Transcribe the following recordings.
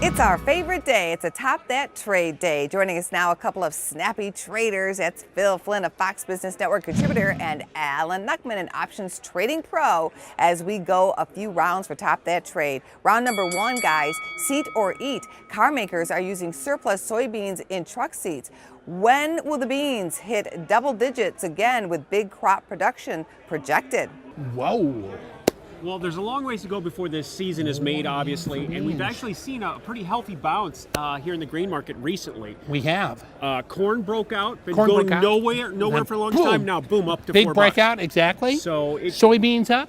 It's our favorite day. It's a Top That Trade Day. Joining us now, a couple of snappy traders. That's Phil Flynn, a Fox Business Network contributor, and Alan Nuckman, an options trading pro, as we go a few rounds for Top That Trade. Round number one, guys, seat or eat. Car makers are using surplus soybeans in truck seats. When will the beans hit double digits again with big crop production projected? Whoa. Well, there's a long ways to go before this season is made, obviously, and we've actually seen a pretty healthy bounce here in the grain market recently. We have. Corn broke out, been Corn going broke out. nowhere for a long time. Now, boom, up to Big $4. breakout, exactly. So soybeans up.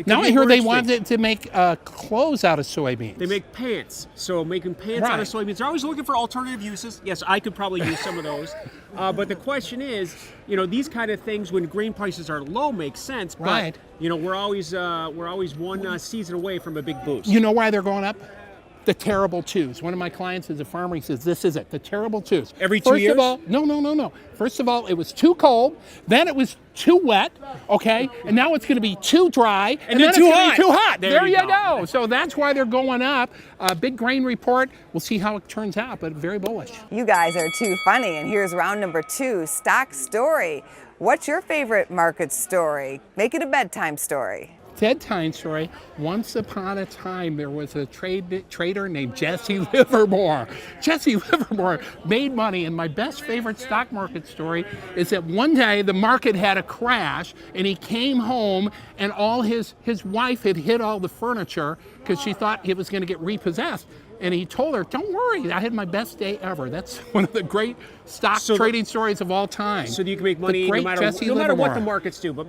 Now I hear they wanted interesting. to make clothes out of soybeans. They make pants, so making pants out of soybeans. They're always looking for alternative uses. Yes, I could probably use some of those. But the question is, these kind of things when grain prices are low make sense. But, Right. we're always one season away from a big boost. You know why they're going up? The terrible twos. One of my clients is a farmer. He says, this is it, the terrible twos. Every 2 years? First of all, no. First of all, it was too cold. Then it was too wet, okay? And now it's going to be too dry. And then too it's gonna hot. be too hot. There you go. So that's why they're going up. Big grain report. We'll see how it turns out, but very bullish. You guys are too funny. And here's round number two, stock story. What's your favorite market story? Make it a bedtime story. Bedtime story. Once upon a time, there was a trader named Jesse Livermore. Jesse Livermore made money, and my best favorite stock market story is that one day the market had a crash, and he came home, and all his wife had hid all the furniture because she thought it was going to get repossessed. And he told her, don't worry, I had my best day ever. That's one of the great stock trading stories of all time. So you can make money no matter what Livermore. the markets do. But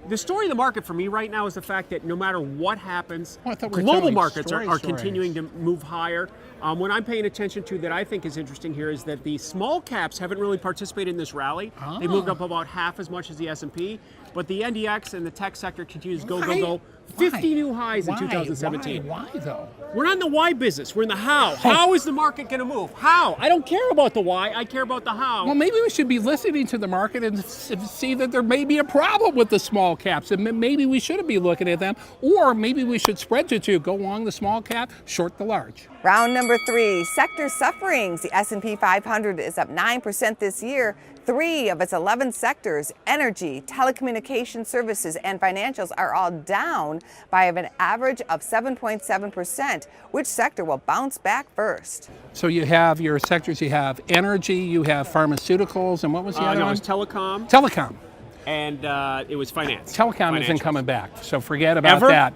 the story of the market for me right now is the fact that no matter what happens, I thought we were global telling markets are stories. continuing to move higher. What I'm paying attention to that I think is interesting here is that the small caps haven't really participated in this rally. They moved up about half as much as the S&P, but the NDX and the tech sector continues to go. 50 new highs in 2017. Why though? We're not in the why business. We're in the how. How is the market going to move? How? I don't care about the why. I care about the how. Well, maybe we should be listening to the market and see that there may be a problem with the small caps, and maybe we shouldn't be looking at them, or maybe we should spread to two. Go long the small cap, short the large. Round number three, sector sufferings. The S&P 500 is up 9% this year. 3 of its 11 sectors, energy, telecommunication services, and financials, are all down by an average of 7.7%. Which sector will bounce back first? So you have your sectors, you have energy, you have pharmaceuticals, and what was the other No, it one? was telecom. Telecom. And it was finance. Telecom isn't Financials. coming back, so forget about Ever? that.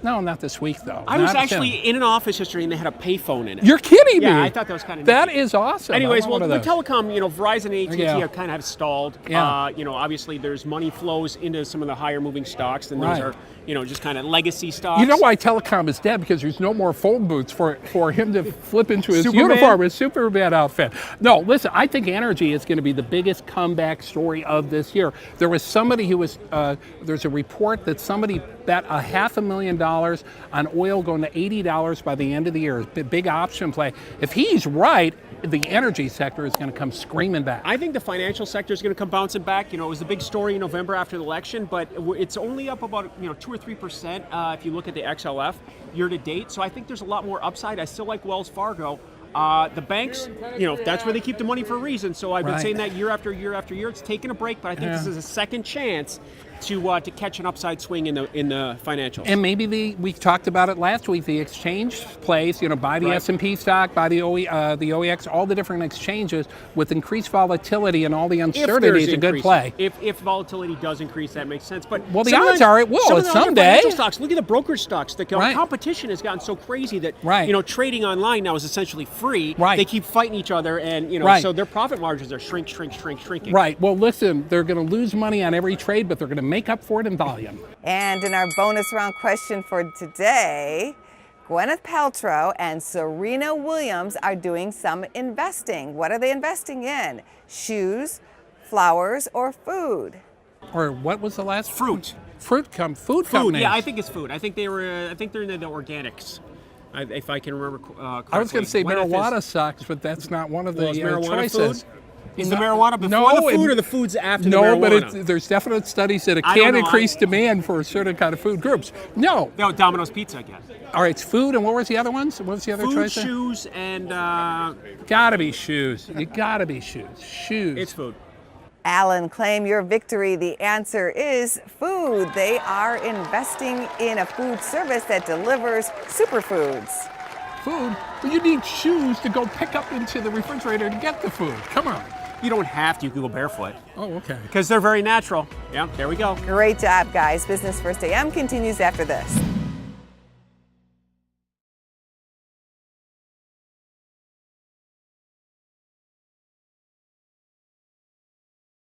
No, not this week, though. I was Not actually soon. in an office yesterday and they had a payphone in it. You're kidding me. Yeah, I thought that was kind of That nifty. is awesome. Anyways, I well, want with one of those. telecom, Verizon and AT&T Yeah. have kind of stalled. Yeah. Obviously there's money flows into some of the higher moving stocks, and those Right. are, just kind of legacy stocks. You know why telecom is dead? Because there's no more phone booths for him to flip into his Superman? uniform, his Superman outfit. No, listen, I think energy is going to be the biggest comeback story of this year. There was somebody who was, there's a report that somebody bet $500,000 on oil going to $80 by the end of the year. Big option play. If he's right, the energy sector is going to come screaming back. I think the financial sector is going to come bouncing back. It was the big story in November after the election, but it's only up about 2 or 3% if you look at the XLF year to date. So I think there's a lot more upside. I still like Wells Fargo. The banks, that's where they keep the money for a reason. So I've been saying that year after year after year. It's taken a break, but I think this is a second chance to catch an upside swing in the financials. And maybe we talked about it last week. The exchange plays, buy the S&P stock, buy the OEX, all the different exchanges with increased volatility and all the uncertainty is a good play. If volatility does increase, that makes sense. But Well, the odds are it will some of the other someday. financial stocks. Look at the brokerage stocks. The Right. competition has gotten so crazy that trading online now is essentially free. Right. They keep fighting each other, and so their profit margins are shrinking. Right. Well, listen, they're going to lose money on every trade, but they're going to make up for it in volume. And in our bonus round question for today, Gwyneth Paltrow and Serena Williams are doing some investing. What are they investing in? Shoes, flowers, or food? Or what was the last? Fruit. Food companies. Yeah, I think it's food. I think they're in the organics. If I can remember correctly. I was going to say Gwyneth marijuana sucks, but that's not one of the is marijuana choices. food? Is the marijuana before the food or the food's after the marijuana? But there's definite studies that it I don't can know. increase demand for certain kind of food groups. No. No, Domino's Pizza again. All right, it's food, and what was the other ones? What was the other Food, choice there? shoes, and Gotta be shoes. You gotta be shoes. Shoes. it's food. Alan, claim your victory. The answer is food. They are investing in a food service that delivers superfoods. Food? Well, you need shoes to go pick up into the refrigerator to get the food. Come on. You don't have to. You can go barefoot Oh, okay. because they're very natural. Yeah, there we go. Great job, guys. Business First AM continues after this.